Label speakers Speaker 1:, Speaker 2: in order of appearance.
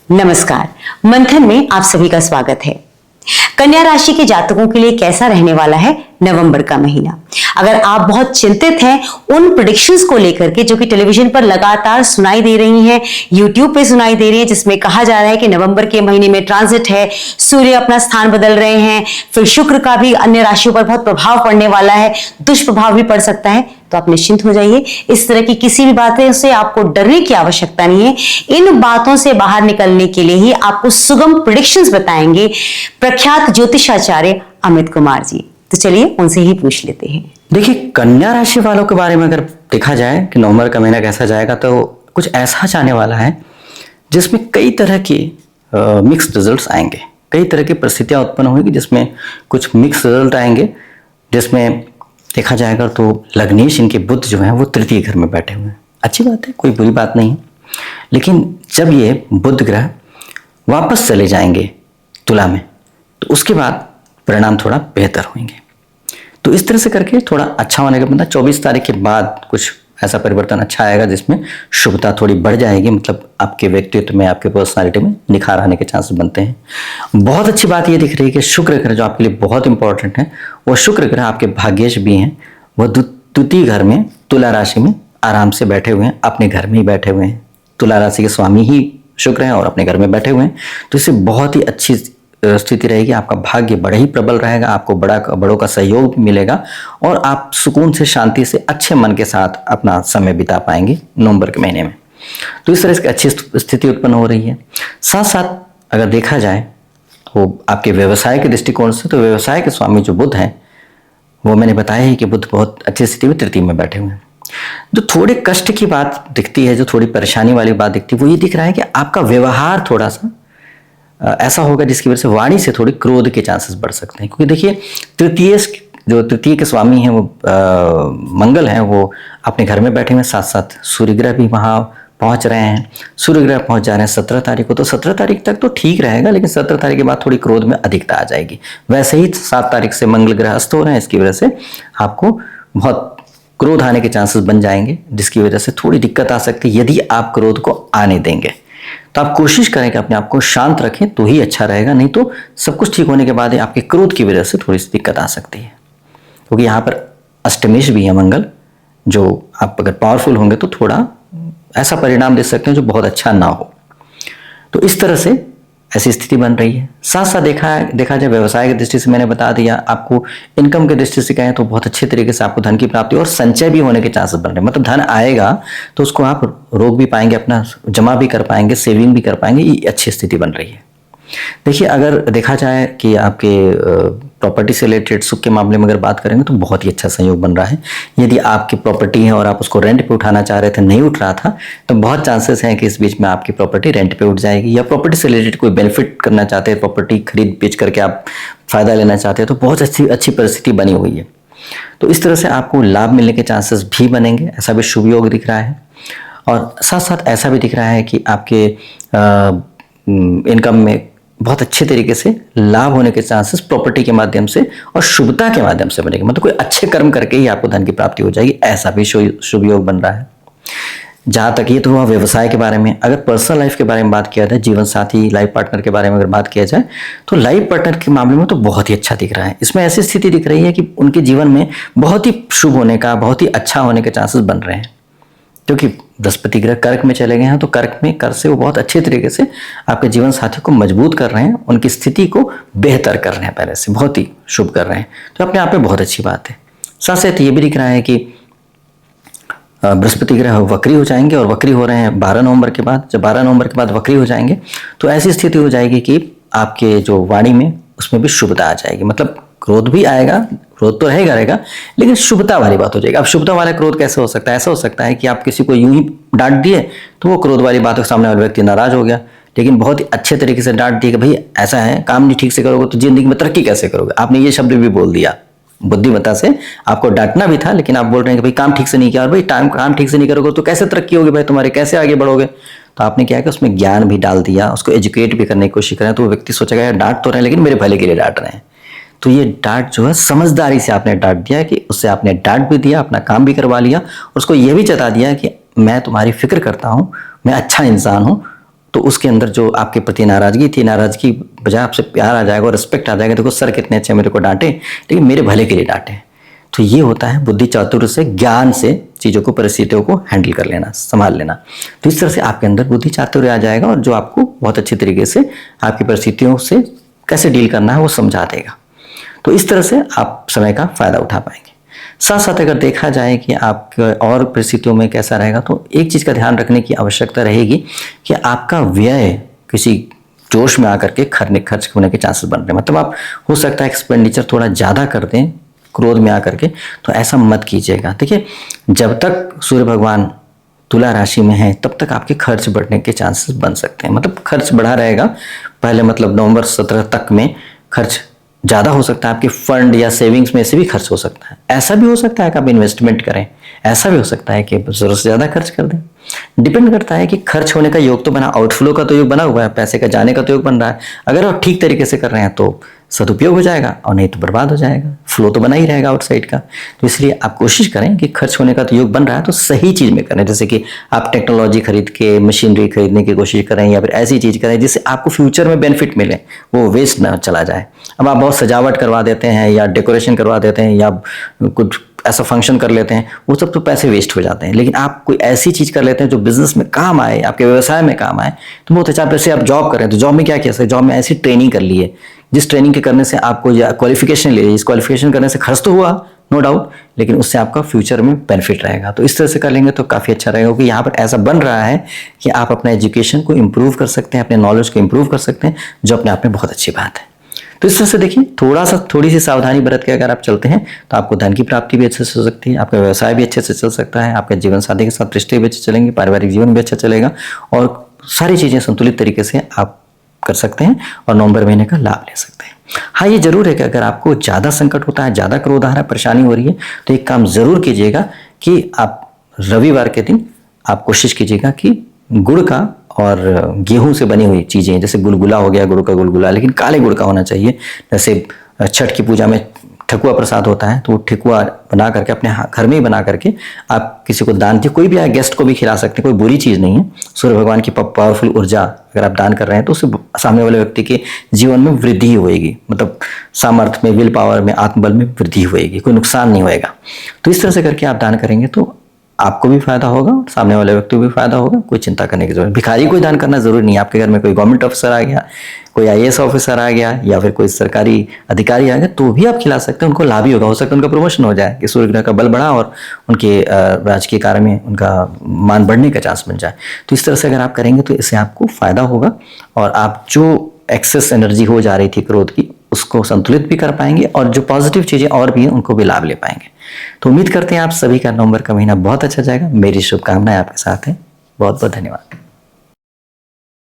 Speaker 1: नमस्कार। मंथन में आप सभी का स्वागत है। कन्या राशि के जातकों के लिए कैसा रहने वाला है नवंबर का महीना। अगर आप बहुत चिंतित हैं उन प्रेडिक्शंस को लेकर के जो कि टेलीविजन पर लगातार सुनाई दे रही हैं, यूट्यूब पे सुनाई दे रही है, जिसमें कहा जा रहा है कि नवंबर के महीने में ट्रांजिट है, सूर्य अपना स्थान बदल रहे हैं, फिर शुक्र का भी अन्य राशियों पर बहुत प्रभाव पड़ने वाला है, दुष्प्रभाव भी पड़ सकता है, तो आप निश्चिंत हो जाइए। इस तरह की किसी भी बातें से आपको डरने की आवश्यकता नहीं है। इन बातों से बाहर निकलने के लिए ही आपको सुगम प्रेडिक्शंस बताएंगे प्रख्यात ज्योतिषाचार्य अमित कुमार जी। तो चलिए उनसे ही पूछ लेते हैं।
Speaker 2: देखिए, कन्या राशि वालों के बारे में अगर देखा जाए कि नवंबर का महीना कैसा जाएगा, तो कुछ ऐसा जाने वाला है जिसमें कई तरह के मिक्स्ड रिजल्ट्स आएंगे, कई तरह की परिस्थितियां उत्पन्न होंगी जिसमें कुछ मिक्स रिजल्ट आएंगे। जिसमें देखा जाएगा तो लग्नेश इनके बुध जो है वो तृतीय घर में बैठे हुए हैं। अच्छी बात है, कोई बुरी बात नहीं है। लेकिन जब ये बुध ग्रह वापस चले जाएंगे तुला में, तो उसके बाद परिणाम थोड़ा बेहतर होंगे। तो इस तरह से करके थोड़ा अच्छा होने का मतलब 24 तारीख के बाद कुछ ऐसा परिवर्तन अच्छा आएगा जिसमें शुभता थोड़ी बढ़ जाएगी। मतलब आपके व्यक्तित्व में, आपके पर्सनालिटी में निखार आने के चांसेस बनते हैं। बहुत अच्छी बात ये दिख रही है कि शुक्र ग्रह जो आपके लिए बहुत इंपॉर्टेंट है, वो शुक्र ग्रह आपके भाग्येश भी हैं। वह द्वितीय घर में तुला राशि में आराम से बैठे हुए हैं, अपने घर में ही बैठे हुए हैं। तुला राशि के स्वामी ही शुक्र हैं और अपने घर में बैठे हुए हैं। तो इससे बहुत ही अच्छी स्थिति रहेगी। आपका भाग्य बड़ा ही प्रबल रहेगा, आपको बड़ों का सहयोग भी मिलेगा और आप सुकून से, शांति से, अच्छे मन के साथ अपना समय बिता पाएंगे नवंबर के महीने में। तो इस तरह से अच्छी स्थिति उत्पन्न हो रही है। साथ साथ अगर देखा जाए तो आपके व्यवसाय के दृष्टिकोण से, तो व्यवसाय के स्वामी जो बुध हैं, वो मैंने बताया ही कि बुध बहुत अच्छी स्थिति में तृतीय में बैठे हुए हैं। जो थोड़े कष्ट की बात दिखती है, जो थोड़ी परेशानी वाली बात दिखती है, वो ये दिख रहा है कि आपका व्यवहार थोड़ा सा ऐसा होगा जिसकी वजह से वाणी से थोड़ी क्रोध के चांसेस बढ़ सकते हैं। क्योंकि देखिए, तृतीय के स्वामी हैं वो मंगल हैं, वो अपने घर में बैठे हुए, साथ साथ सूर्य ग्रह भी वहाँ पहुंच रहे हैं। सूर्य ग्रह पहुंच जा रहे हैं 17 तारीख को। तो 17 तारीख तक तो ठीक रहेगा, लेकिन 17 तारीख के बाद थोड़ी क्रोध में अधिकता आ जाएगी। वैसे ही 7 तारीख से मंगल ग्रह अस्त हो रहे हैं, इसकी वजह से आपको बहुत क्रोध आने के चांसेस बन जाएंगे, जिसकी वजह से थोड़ी दिक्कत आ सकती है। यदि आप क्रोध को आने देंगे तो आप कोशिश करें कि अपने आप को शांत रखें, तो ही अच्छा रहेगा। नहीं तो सब कुछ ठीक होने के बाद ही आपके क्रोध की वजह से थोड़ी सी दिक्कत आ सकती है। क्योंकि यहाँ पर अष्टमेश भी है मंगल, जो आप अगर पावरफुल होंगे तो थोड़ा ऐसा परिणाम दे सकते हैं जो बहुत अच्छा ना हो। तो इस तरह से ऐसी स्थिति बन रही है। साथ साथ देखा जाए व्यवसाय की दृष्टि से, मैंने बता दिया आपको। इनकम की दृष्टि से कहें तो बहुत अच्छे तरीके से आपको धन की प्राप्ति और संचय भी होने के चांसेस बन रहे हैं। मतलब धन आएगा तो उसको आप रोक भी पाएंगे, अपना जमा भी कर पाएंगे, सेविंग भी कर पाएंगे। ये अच्छी स्थिति बन रही है। देखिए, अगर देखा जाए कि आपके प्रॉपर्टी से रिलेटेड सुख के मामले में अगर बात करेंगे तो बहुत ही अच्छा संयोग बन रहा है। यदि आपकी प्रॉपर्टी है और आप उसको रेंट पे उठाना चाह रहे थे, नहीं उठ रहा था, तो बहुत चांसेस हैं कि इस बीच में आपकी प्रॉपर्टी रेंट पे उठ जाएगी। या प्रॉपर्टी से रिलेटेड कोई बेनिफिट करना चाहते हैं, प्रॉपर्टी खरीद बेच करके आप फायदा लेना चाहते हैं, तो बहुत अच्छी परिस्थिति बनी हुई है। तो इस तरह से आपको लाभ मिलने के चांसेस भी बनेंगे, ऐसा भी शुभ योग दिख रहा है। और साथ साथ ऐसा भी दिख रहा है कि आपके इनकम में बहुत अच्छे तरीके से लाभ होने के चांसेस प्रॉपर्टी के माध्यम से और शुभता के माध्यम से बनेंगे। मतलब कोई अच्छे कर्म करके ही आपको धन की प्राप्ति हो जाएगी, ऐसा भी शुभ योग बन रहा है। जहां तक ये तो हुआ व्यवसाय के बारे में। अगर पर्सनल लाइफ के बारे में बात किया जाए, जीवन साथी, लाइफ पार्टनर के बारे में अगर बात किया जाए, तो लाइफ पार्टनर के मामले में तो बहुत ही अच्छा दिख रहा है। इसमें ऐसी स्थिति दिख रही है कि उनके जीवन में बहुत ही शुभ होने का, बहुत ही अच्छा होने के चांसेस बन रहे हैं। क्योंकि बृहस्पति ग्रह कर्क में चले गए हैं, तो कर्क से वो बहुत अच्छे तरीके से आपके जीवन साथी को मजबूत कर रहे हैं, उनकी स्थिति को बेहतर कर रहे हैं, पहले से बहुत ही शुभ कर रहे हैं। तो अपने आप में बहुत अच्छी बात है। साथ साथ ये भी दिख रहा है कि बृहस्पति ग्रह वक्री हो जाएंगे, और वक्री हो रहे हैं 12 नवंबर के बाद। जब 12 नवंबर के बाद वक्री हो जाएंगे तो ऐसी स्थिति हो जाएगी कि आपके जो वाणी में उसमें भी शुभता आ जाएगी। मतलब क्रोध भी आएगा, क्रोध तो रहेगा, लेकिन शुभता वाली बात हो जाएगी। अब शुभता वाला क्रोध कैसे हो सकता है? ऐसा हो सकता है कि आप किसी को यूं ही डांट दिए तो वो क्रोध वाली बातों के सामने वाला व्यक्ति नाराज हो गया, लेकिन बहुत ही अच्छे तरीके से डांट दिए कि भाई ऐसा है, काम नहीं ठीक से करोगे तो जिंदगी में तरक्की कैसे करोगे। आपने ये शब्द भी बोल दिया, बुद्धिमत्ता से आपको डांटना भी था, लेकिन आप बोल रहे हैं कि भाई काम ठीक से नहीं किया, और भाई काम ठीक से नहीं करोगे तो कैसे तरक्की होगी भाई तुम्हारी, कैसे आगे बढ़ोगे। तो आपने क्या कि उसमें ज्ञान भी डाल दिया, उसको एजुकेट भी करने की कोशिश करें, तो वो व्यक्ति सोचेगा यार डांट तो रहे हैं लेकिन मेरे भले के लिए डांट रहे हैं। तो ये डांट जो है समझदारी से आपने डांट दिया, कि उससे आपने डांट भी दिया, अपना काम भी करवा लिया, और उसको ये भी जता दिया कि मैं तुम्हारी फिक्र करता हूँ, मैं अच्छा इंसान हूँ, तो उसके अंदर जो आपके प्रति नाराजगी थी, नाराजगी बजाय आपसे प्यार आ जाएगा और रिस्पेक्ट आ जाएगा। देखो सर कितने अच्छे मेरे को डांटे, लेकिन मेरे भले के लिए डांटे। तो ये होता है बुद्धि चातुर्य से, ज्ञान से चीज़ों को, परिस्थितियों को हैंडल कर लेना, संभाल लेना। तो इस तरह से आपके अंदर बुद्धि चातुर्य आ जाएगा और जो आपको बहुत अच्छे तरीके से आपकी परिस्थितियों से कैसे डील करना है वो समझा देगा। तो इस तरह से आप समय का फायदा उठा पाएंगे। साथ साथ अगर देखा जाए कि आप और परिस्थितियों में कैसा रहेगा, तो एक चीज़ का ध्यान रखने की आवश्यकता रहेगी कि आपका व्यय किसी जोश में आकर के खर्च होने के चांसेस बन रहे हैं। मतलब आप हो सकता है एक्सपेंडिचर थोड़ा ज़्यादा कर दें क्रोध में आकर के, तो ऐसा मत कीजिएगा। देखिए, जब तक सूर्य भगवान तुला राशि में है तब तक आपके खर्च बढ़ने के चांसेस बन सकते हैं। मतलब खर्च बढ़ा रहेगा पहले, मतलब नवंबर 17 तक में खर्च ज़्यादा हो सकता है, आपके फंड या सेविंग्स में से भी खर्च हो सकता है। ऐसा भी हो सकता है कि आप इन्वेस्टमेंट करें, ऐसा भी हो सकता है कि ज़रूरत से ज़्यादा खर्च कर दें। डिपेंड करता है कि खर्च होने का योग तो बना, आउटफ्लो का तो योग बना हुआ है, पैसे का जाने का तो योग बन रहा है। अगर आप ठीक तरीके से कर रहे हैं तो सदुपयोग हो जाएगा, और नहीं तो बर्बाद हो जाएगा। फ्लो तो बना ही रहेगा आउटसाइड का। तो इसलिए आप कोशिश करें कि खर्च होने का तो योग बन रहा है तो सही चीज़ में करें। जैसे कि आप टेक्नोलॉजी खरीद के मशीनरी खरीदने की कोशिश करें, या फिर ऐसी चीज़ करें जिससे आपको फ्यूचर में बेनिफिट मिले, वो वेस्ट ना चला जाए। अब आप बहुत सजावट करवा देते हैं या डेकोरेशन करवा देते हैं या कुछ ऐसा फंक्शन कर लेते हैं, वो सब तो पैसे वेस्ट हो जाते हैं। लेकिन आप कोई ऐसी चीज़ कर लेते हैं जो बिजनेस में काम आए, आपके व्यवसाय में काम आए, तो बहुत अच्छा। जैसे आप जॉब करें तो जॉब में क्या किया, जॉब में ऐसी ट्रेनिंग कर ली है जिस ट्रेनिंग के करने से आपको या क्वालिफिकेशन ले ली, इस क्वालिफिकेशन करने से खर्च तो हुआ नो डाउट, लेकिन उससे आपका फ्यूचर में बेनिफिट रहेगा। तो इस तरह से कर लेंगे तो काफ़ी अच्छा रहेगा, क्योंकि यहाँ पर ऐसा बन रहा है कि आप अपना एजुकेशन को इम्प्रूव कर सकते हैं, अपने नॉलेज को इम्प्रूव कर सकते हैं, जो अपने आप में बहुत अच्छी बात है। तो इस तरह से देखिए, थोड़ी सी सावधानी बरत के अगर आप चलते हैं तो आपको धन की प्राप्ति भी अच्छे से हो सकती है, आपका व्यवसाय भी अच्छे से चल सकता है, आपके जीवन साथी के साथ रिश्ते भी अच्छे चलेंगे, पारिवारिक जीवन भी अच्छा चलेगा, और सारी चीज़ें संतुलित तरीके से आप कर सकते हैं और नवंबर महीने का लाभ ले सकते हैं। हाँ, ये जरूर है कि अगर आपको ज़्यादा संकट होता है, ज़्यादा क्रोध आ रहा है, परेशानी हो रही है, तो एक काम जरूर कीजिएगा कि आप रविवार के दिन आप कोशिश कीजिएगा कि गुड़ का और गेहूं से बनी हुई चीज़ें, जैसे गुलगुला हो गया, गुड़ का गुलगुला, लेकिन काले गुड़ का होना चाहिए। जैसे छठ की पूजा में ठेकुआ प्रसाद होता है, तो वो ठेकुआ बना करके अपने घर में ही बना करके आप किसी को दान दीजिए। कोई भी आए गेस्ट को भी खिला सकते हैं, कोई बुरी चीज़ नहीं है। सूर्य भगवान की पावरफुल ऊर्जा अगर आप दान कर रहे हैं तो उससे सामने वाले व्यक्ति के जीवन में वृद्धि होएगी, मतलब सामर्थ्य में, विल पावर में, आत्मबल में वृद्धि होएगी, कोई नुकसान नहीं होएगा। तो इस तरह से करके आप दान करेंगे तो आपको भी फायदा होगा, सामने वाले व्यक्ति को भी फायदा होगा। कोई चिंता करने की जरूरत, भिखारी को दान करना जरूरी नहीं है। आपके घर में कोई गवर्नमेंट ऑफिसर आ गया, कोई IAS ऑफिसर आ गया, या फिर कोई सरकारी अधिकारी आ गया, तो भी आप खिला सकते हैं, उनको लाभ ही होगा। हो सकता है उनका प्रमोशन हो जाए, कि सूर्य ग्रह का बल बढ़ा और उनके राजकीय कार्य में उनका मान बढ़ने का चांस बन जाए। तो इस तरह से अगर आप करेंगे तो इससे आपको फायदा होगा, और आप जो एक्सेस एनर्जी हो जा रही थी क्रोध की, उसको संतुलित भी कर पाएंगे, और जो पॉजिटिव चीज़ें और भी हैं उनको भी लाभ ले पाएंगे। तो उम्मीद करते हैं आप सभी का नवंबर का महीना बहुत अच्छा जाएगा। मेरी शुभकामनाएं आपके साथ हैं। बहुत बहुत धन्यवाद।